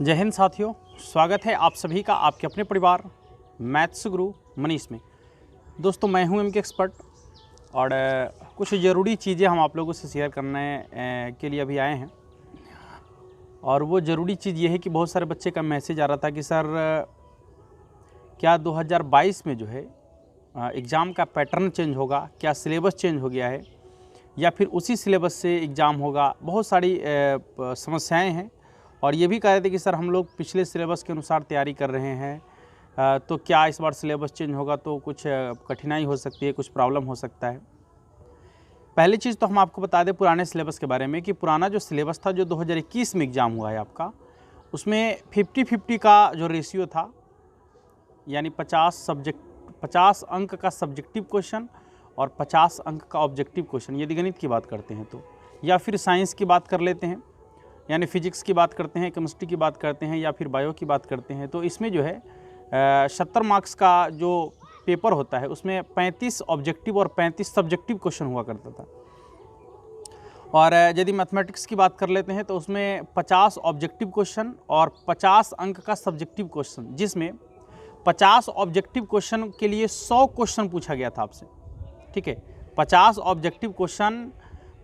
जय हिंद साथियों, स्वागत है आप सभी का आपके अपने परिवार मैथ्स गुरु मनीष में। दोस्तों मैं हूं एमके एक्सपर्ट और कुछ ज़रूरी चीज़ें हम आप लोगों से शेयर करने के लिए अभी आए हैं। और वो ज़रूरी चीज़ ये है कि बहुत सारे बच्चे का मैसेज आ रहा था कि सर क्या 2022 में जो है एग्ज़ाम का पैटर्न चेंज होगा, क्या सिलेबस चेंज हो गया है या फिर उसी सिलेबस से एग्ज़ाम होगा। बहुत सारी समस्याएं हैं और ये भी कह रहे थे कि सर हम लोग पिछले सिलेबस के अनुसार तैयारी कर रहे हैं, तो क्या इस बार सिलेबस चेंज होगा तो कुछ कठिनाई हो सकती है, कुछ प्रॉब्लम हो सकता है। पहली चीज़ तो हम आपको बता दें पुराने सिलेबस के बारे में कि पुराना जो सिलेबस था जो 2021 में एग्ज़ाम हुआ है आपका, उसमें 50-50 का जो रेशियो था, यानी 50 अंक का सब्जेक्टिव क्वेश्चन और 50 अंक का ऑब्जेक्टिव क्वेश्चन, यदि गणित की बात करते हैं तो, या फिर साइंस की बात कर लेते हैं, यानी फिजिक्स की बात करते हैं, केमिस्ट्री की बात करते हैं या फिर बायो की बात करते हैं, तो इसमें जो है 70 मार्क्स का जो पेपर होता है उसमें 35 ऑब्जेक्टिव और 35 सब्जेक्टिव क्वेश्चन हुआ करता था। और यदि मैथमेटिक्स की बात कर लेते हैं तो उसमें 50 ऑब्जेक्टिव क्वेश्चन और 50 अंक का सब्जेक्टिव क्वेश्चन, जिसमें 50 ऑब्जेक्टिव क्वेश्चन के लिए 100 क्वेश्चन पूछा गया था आपसे। ठीक है, 50 ऑब्जेक्टिव क्वेश्चन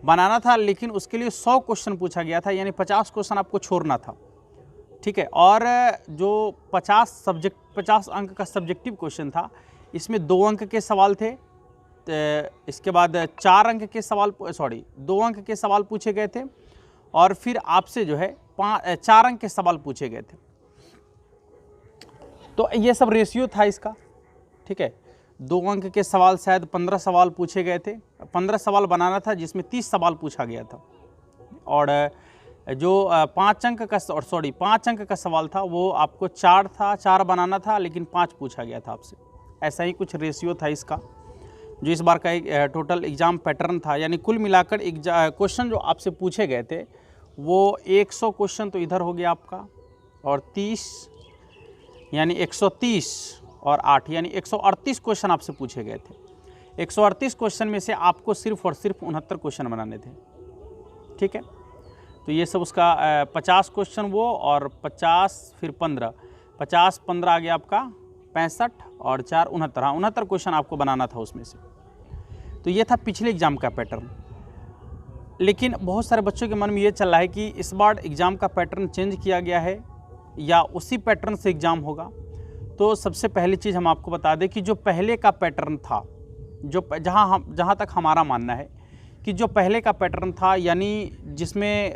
बनाना था लेकिन उसके लिए 100 क्वेश्चन पूछा गया था, यानी 50 क्वेश्चन आपको छोड़ना था। ठीक है, और जो 50 अंक का सब्जेक्टिव क्वेश्चन था, इसमें 2 अंक के सवाल थे, इसके बाद 4 अंक के सवाल 2 अंक के सवाल पूछे गए थे और फिर आपसे जो है 4 अंक के सवाल पूछे गए थे। तो ये सब रेशियो था इसका। ठीक है, 2 अंक के सवाल शायद 15 सवाल पूछे गए थे, 15 सवाल बनाना था जिसमें 30 सवाल पूछा गया था। और जो 5 अंक का सवाल था वो आपको 4 बनाना था लेकिन 5 पूछा गया था आपसे। ऐसा ही कुछ रेशियो था इसका, जो इस बार का एक टोटल एग्ज़ाम पैटर्न था। यानी कुल मिलाकर क्वेश्चन जो आपसे पूछे गए थे वो 100 क्वेश्चन तो इधर हो गया आपका, और 30 यानी 130 और 8 यानी 138 क्वेश्चन आपसे पूछे गए थे। 138 क्वेश्चन में से आपको सिर्फ और सिर्फ 69 क्वेश्चन बनाने थे। ठीक है, तो ये सब उसका 50 क्वेश्चन वो और 50 फिर 15 आ गया आपका 65 और 4 69। हाँ, 69 क्वेश्चन आपको बनाना था उसमें से। तो ये था पिछले एग्ज़ाम का पैटर्न। लेकिन बहुत सारे बच्चों के मन में ये चल रहा है कि इस बार एग्ज़ाम का पैटर्न चेंज किया गया है या उसी पैटर्न से एग्ज़ाम होगा। तो सबसे पहली चीज़ हम आपको बता दें कि जो पहले का पैटर्न था, जहाँ तक हमारा मानना है कि जो पहले का पैटर्न था, यानी जिसमें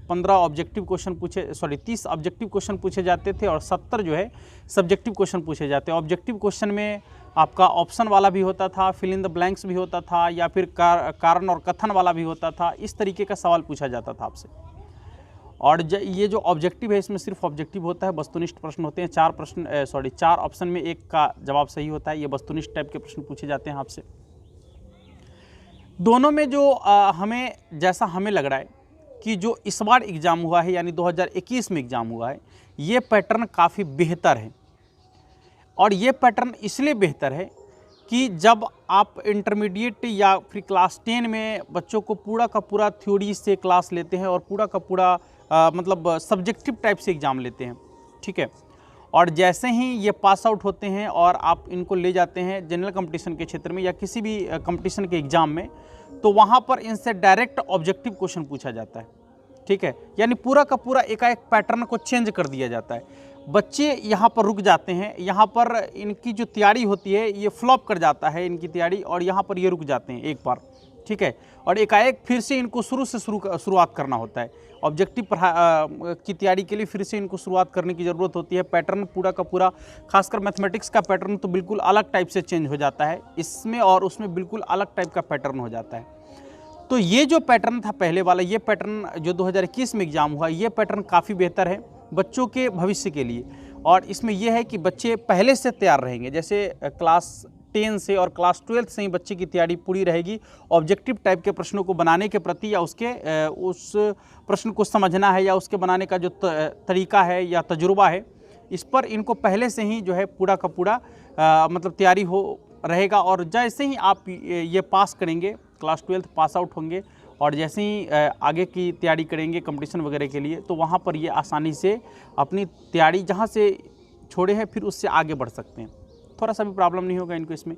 15 ऑब्जेक्टिव क्वेश्चन 30 ऑब्जेक्टिव क्वेश्चन पूछे जाते थे और 70 जो है सब्जेक्टिव क्वेश्चन पूछे जाते हैं। ऑब्जेक्टिव क्वेश्चन में आपका ऑप्शन वाला भी होता था, फिल इन द ब्लैंक्स भी होता था, या फिर कारण और कथन वाला भी होता था। इस तरीके का सवाल पूछा जाता था आपसे। और ये जो ऑब्जेक्टिव है इसमें सिर्फ ऑब्जेक्टिव होता है, वस्तुनिष्ठ प्रश्न होते हैं। 4 ऑप्शन में एक का जवाब सही होता है। ये वस्तुनिष्ठ टाइप के प्रश्न पूछे जाते हैं आपसे। दोनों में जो हमें लग रहा है कि जो इस बार एग्ज़ाम हुआ है यानी 2021 में एग्ज़ाम हुआ है, ये पैटर्न काफ़ी बेहतर है। और ये पैटर्न इसलिए बेहतर है कि जब आप इंटरमीडिएट या फिर क्लास 10 में बच्चों को पूरा का पूरा थ्योरी से क्लास लेते हैं और पूरा का पूरा मतलब सब्जेक्टिव टाइप से एग्ज़ाम लेते हैं। ठीक है, और जैसे ही ये पास आउट होते हैं और आप इनको ले जाते हैं जनरल कंपटीशन के क्षेत्र में या किसी भी कंपटीशन के एग्ज़ाम में, तो वहाँ पर इनसे डायरेक्ट ऑब्जेक्टिव क्वेश्चन पूछा जाता है। ठीक है, यानी पूरा का पूरा एकाएक पैटर्न को चेंज कर दिया जाता है। बच्चे यहाँ पर रुक जाते हैं, यहाँ पर इनकी जो तैयारी होती है ये फ्लॉप कर जाता है इनकी तैयारी, और यहाँ पर ये रुक जाते हैं एक बार। ठीक है, और एकाएक फिर से इनको शुरुआत करना होता है। ऑब्जेक्टिव की तैयारी के लिए फिर से इनको शुरुआत करने की ज़रूरत होती है। पैटर्न पूरा का पूरा, खासकर मैथमेटिक्स का पैटर्न तो बिल्कुल अलग टाइप से चेंज हो जाता है इसमें, और उसमें बिल्कुल अलग टाइप का पैटर्न हो जाता है। तो ये जो पैटर्न था पहले वाला, ये पैटर्न जो 2021 में एग्ज़ाम हुआ, ये पैटर्न काफ़ी बेहतर है बच्चों के भविष्य के लिए। और इसमें यह है कि बच्चे पहले से तैयार रहेंगे। जैसे क्लास 10 से और क्लास 12 से ही बच्चे की तैयारी पूरी रहेगी ऑब्जेक्टिव टाइप के प्रश्नों को बनाने के प्रति, या उस प्रश्न को समझना है, या उसके बनाने का जो तरीका है या तजुर्बा है, इस पर इनको पहले से ही जो है पूरा का पूरा मतलब तैयारी हो रहेगा। और जैसे ही आप ये पास करेंगे, क्लास 12 पास आउट होंगे और जैसे ही आगे की तैयारी करेंगे कंपटीशन वगैरह के लिए, तो वहाँ पर ये आसानी से अपनी तैयारी जहाँ से छोड़े हैं फिर उससे आगे बढ़ सकते हैं, थोड़ा सा भी प्रॉब्लम नहीं होगा इनको इसमें।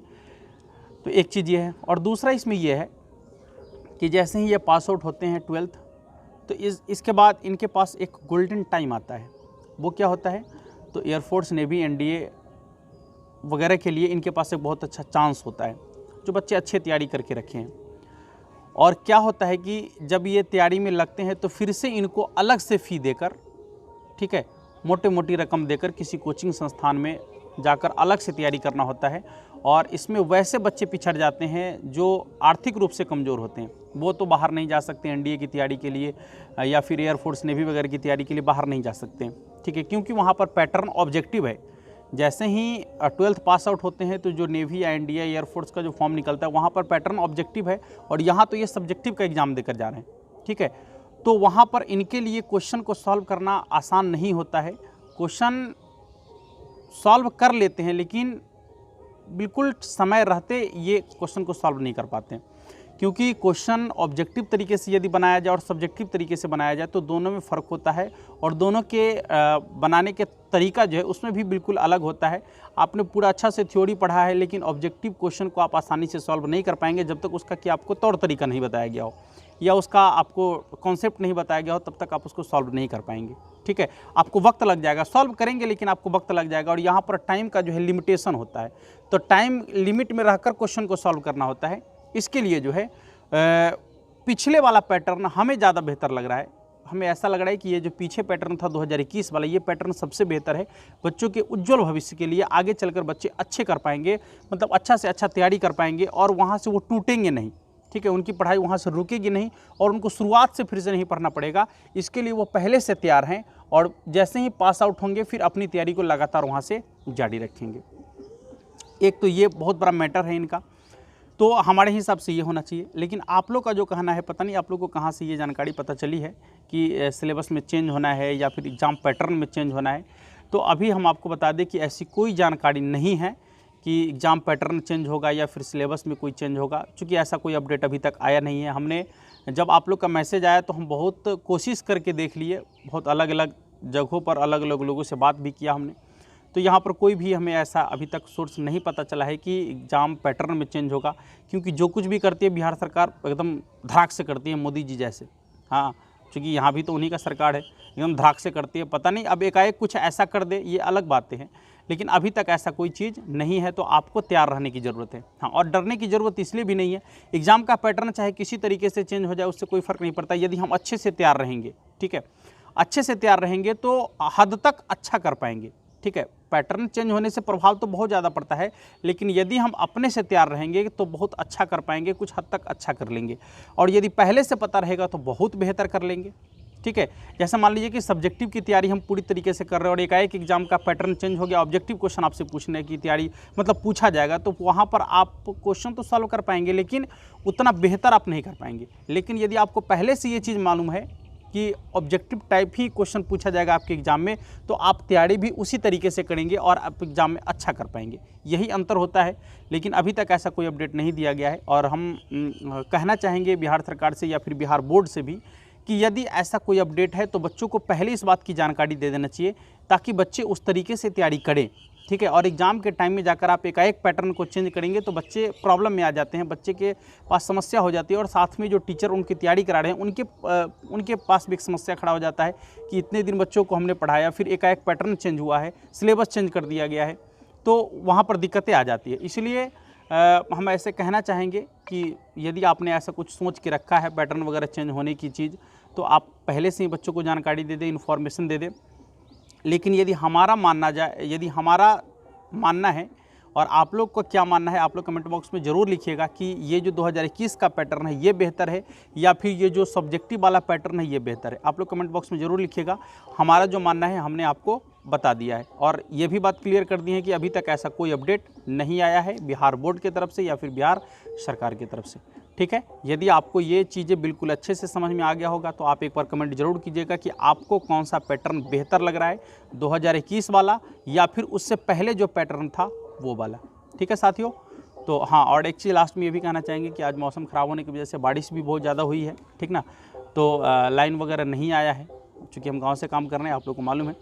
तो एक चीज़ ये है। और दूसरा इसमें ये है कि जैसे ही ये पास आउट होते हैं 12th, तो इसके बाद इनके पास एक गोल्डन टाइम आता है। वो क्या होता है? तो एयरफोर्स, नेवी, एनडीए वगैरह के लिए इनके पास एक बहुत अच्छा चांस होता है, जो बच्चे अच्छे तैयारी करके रखे हैं। और क्या होता है कि जब ये तैयारी में लगते हैं तो फिर से इनको अलग से फ़ी देकर, ठीक है, मोटी रकम देकर किसी कोचिंग संस्थान में जाकर अलग से तैयारी करना होता है। और इसमें वैसे बच्चे पिछड़ जाते हैं जो आर्थिक रूप से कमज़ोर होते हैं, वो तो बाहर नहीं जा सकते एनडीए की तैयारी के लिए या फिर एयरफोर्स, नेवी वगैरह की तैयारी के लिए बाहर नहीं जा सकते, ठीक है, क्योंकि वहाँ पर पैटर्न ऑब्जेक्टिव है। जैसे ही 12th पास आउट होते हैं तो जो नेवी या एनडीए, एयरफोर्स का जो फॉर्म निकलता है वहाँ पर पैटर्न ऑब्जेक्टिव है, और यहाँ तो ये सब्जेक्टिव का एग्ज़ाम देकर जा रहे हैं, ठीक है। तो वहाँ पर इनके लिए क्वेश्चन को सॉल्व करना आसान नहीं होता है। क्वेश्चन सॉल्व कर लेते हैं लेकिन बिल्कुल समय रहते ये क्वेश्चन को सॉल्व नहीं कर पाते हैं, क्योंकि क्वेश्चन ऑब्जेक्टिव तरीके से यदि बनाया जाए और सब्जेक्टिव तरीके से बनाया जाए तो दोनों में फ़र्क होता है, और दोनों के बनाने के तरीका जो है उसमें भी बिल्कुल अलग होता है। आपने पूरा अच्छा से थ्योरी पढ़ा है लेकिन ऑब्जेक्टिव क्वेश्चन को आप आसानी से सॉल्व नहीं कर पाएंगे जब तक उसका कि आपको तौर तरीका नहीं बताया गया हो या उसका आपको कॉन्सेप्ट नहीं बताया गया हो, तब तक आप उसको सॉल्व नहीं कर पाएंगे, ठीक है। आपको वक्त लग जाएगा, सॉल्व करेंगे लेकिन आपको वक्त लग जाएगा। और यहाँ पर टाइम का जो है लिमिटेशन होता है, तो टाइम लिमिट में रहकर क्वेश्चन को सॉल्व करना होता है। इसके लिए जो है पिछले वाला पैटर्न हमें ज़्यादा बेहतर लग रहा है। हमें ऐसा लग रहा है कि ये जो पीछे पैटर्न था 2021 वाला, ये पैटर्न सबसे बेहतर है बच्चों के उज्जवल भविष्य के लिए। आगे चलकर बच्चे अच्छे कर पाएंगे, मतलब अच्छा से अच्छा तैयारी कर पाएंगे और वहाँ से वो टूटेंगे नहीं, ठीक है। उनकी पढ़ाई वहाँ से रुकेगी नहीं और उनको शुरुआत से फिर से नहीं पढ़ना पड़ेगा। इसके लिए वो पहले से तैयार हैं और जैसे ही पास आउट होंगे फिर अपनी तैयारी को लगातार वहाँ से जारी रखेंगे। एक तो ये बहुत बड़ा मैटर है इनका, तो हमारे हिसाब से ये होना चाहिए। लेकिन आप लोग का जो कहना है, पता नहीं आप लोग को कहाँ से ये जानकारी पता चली है कि सिलेबस में चेंज होना है या फिर एग्ज़ाम पैटर्न में चेंज होना है। तो अभी हम आपको बता दें कि ऐसी कोई जानकारी नहीं है कि एग्ज़ाम पैटर्न चेंज होगा या फिर सिलेबस में कोई चेंज होगा, क्योंकि ऐसा कोई अपडेट अभी तक आया नहीं है। हमने जब आप लोग का मैसेज आया तो हम बहुत कोशिश करके देख लिए, बहुत अलग अलग जगहों पर अलग अलग लोगों से बात भी किया हमने, तो यहाँ पर कोई भी हमें ऐसा अभी तक सोर्स नहीं पता चला है कि एग्ज़ाम पैटर्न में चेंज होगा। क्योंकि जो कुछ भी करती है बिहार सरकार एकदम धड़ाक से करती है, मोदी जी जैसे। हाँ, क्योंकि यहाँ भी तो उन्हीं का सरकार है, एकदम धड़ाक से करती है। पता नहीं अब एकाएक कुछ ऐसा कर दे, ये अलग बातें हैं, लेकिन अभी तक ऐसा कोई चीज़ नहीं है। तो आपको तैयार रहने की ज़रूरत है। हाँ, और डरने की ज़रूरत इसलिए भी नहीं है। एग्ज़ाम का पैटर्न चाहे किसी तरीके से चेंज हो जाए, उससे कोई फ़र्क नहीं पड़ता यदि हम अच्छे से तैयार रहेंगे, ठीक है। अच्छे से तैयार रहेंगे तो हद तक अच्छा कर पाएंगे, ठीक है। पैटर्न चेंज होने से प्रभाव तो बहुत ज़्यादा पड़ता है, लेकिन यदि हम अपने से तैयार रहेंगे तो बहुत अच्छा कर पाएंगे, कुछ हद तक अच्छा कर लेंगे। और यदि पहले से पता रहेगा तो बहुत बेहतर कर लेंगे, ठीक है। जैसे मान लीजिए कि सब्जेक्टिव की तैयारी हम पूरी तरीके से कर रहे हैं और एकाएक एग्जाम का पैटर्न चेंज हो गया, ऑब्जेक्टिव क्वेश्चन आपसे पूछने की तैयारी मतलब पूछा जाएगा, तो वहाँ पर आप क्वेश्चन तो सॉल्व कर पाएंगे लेकिन उतना बेहतर आप नहीं कर पाएंगे। लेकिन यदि आपको पहले से ये चीज़ मालूम है कि ऑब्जेक्टिव टाइप ही क्वेश्चन पूछा जाएगा आपके एग्ज़ाम में, तो आप तैयारी भी उसी तरीके से करेंगे और आप एग्ज़ाम में अच्छा कर पाएंगे। यही अंतर होता है। लेकिन अभी तक ऐसा कोई अपडेट नहीं दिया गया है और हम कहना चाहेंगे बिहार सरकार से या फिर बिहार बोर्ड से भी कि यदि ऐसा कोई अपडेट है तो बच्चों को पहले इस बात की जानकारी दे देना चाहिए ताकि बच्चे उस तरीके से तैयारी करें, ठीक है। और एग्ज़ाम के टाइम में जाकर आप एकाएक पैटर्न को चेंज करेंगे तो बच्चे प्रॉब्लम में आ जाते हैं, बच्चे के पास समस्या हो जाती है और साथ में जो टीचर उनकी तैयारी करा रहे हैं उनके पास भी एक समस्या खड़ा हो जाता है कि इतने दिन बच्चों को हमने पढ़ाया, फिर एकाएक पैटर्न चेंज हुआ है, सिलेबस चेंज कर दिया गया है, तो वहाँ पर दिक्कतें आ जाती है। इसलिए हम ऐसे कहना चाहेंगे कि यदि आपने ऐसा कुछ सोच के रखा है पैटर्न वगैरह चेंज होने की चीज़, तो आप पहले से ही बच्चों को जानकारी दे दें, इन्फॉर्मेशन दे दें। लेकिन यदि हमारा मानना है और आप लोग को क्या मानना है, आप लोग कमेंट बॉक्स में ज़रूर लिखिएगा कि ये जो 2021 का पैटर्न है ये बेहतर है या फिर ये जो सब्जेक्टिव वाला पैटर्न है ये बेहतर है। आप लोग कमेंट बॉक्स में ज़रूर लिखिएगा। हमारा जो मानना है हमने आपको बता दिया है और ये भी बात क्लियर कर दी है कि अभी तक ऐसा कोई अपडेट नहीं आया है बिहार बोर्ड की तरफ से या फिर बिहार सरकार की तरफ से, ठीक है। यदि आपको ये चीज़ें बिल्कुल अच्छे से समझ में आ गया होगा तो आप एक बार कमेंट जरूर कीजिएगा कि आपको कौन सा पैटर्न बेहतर लग रहा है, 2021 वाला या फिर उससे पहले जो पैटर्न था वो वाला, ठीक है साथियों। तो हाँ, और एक चीज़ लास्ट में ये भी कहना चाहेंगे कि आज मौसम ख़राब होने की वजह से बारिश भी बहुत ज़्यादा हुई है, ठीक ना। तो लाइन वगैरह नहीं आया है, चूँकि हम गाँव से काम कर रहे हैं, आप लोग को मालूम है।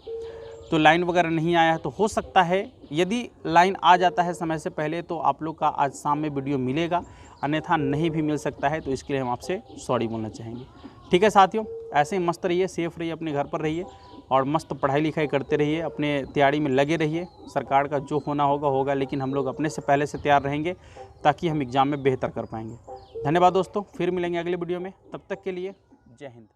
तो लाइन वगैरह नहीं आया है, तो हो सकता है यदि लाइन आ जाता है समय से पहले तो आप लोग का आज शाम में वीडियो मिलेगा, अन्यथा नहीं भी मिल सकता है। तो इसके लिए हम आपसे सॉरी बोलना चाहेंगे। ठीक है साथियों, ऐसे ही मस्त रहिए, सेफ़ रहिए, अपने घर पर रहिए और मस्त पढ़ाई लिखाई करते रहिए, अपने तैयारी में लगे रहिए। सरकार का जो होना होगा होगा, लेकिन हम लोग अपने से पहले से तैयार रहेंगे ताकि हम एग्ज़ाम में बेहतर कर पाएंगे। धन्यवाद दोस्तों, फिर मिलेंगे अगले वीडियो में, तब तक के लिए जय हिंद।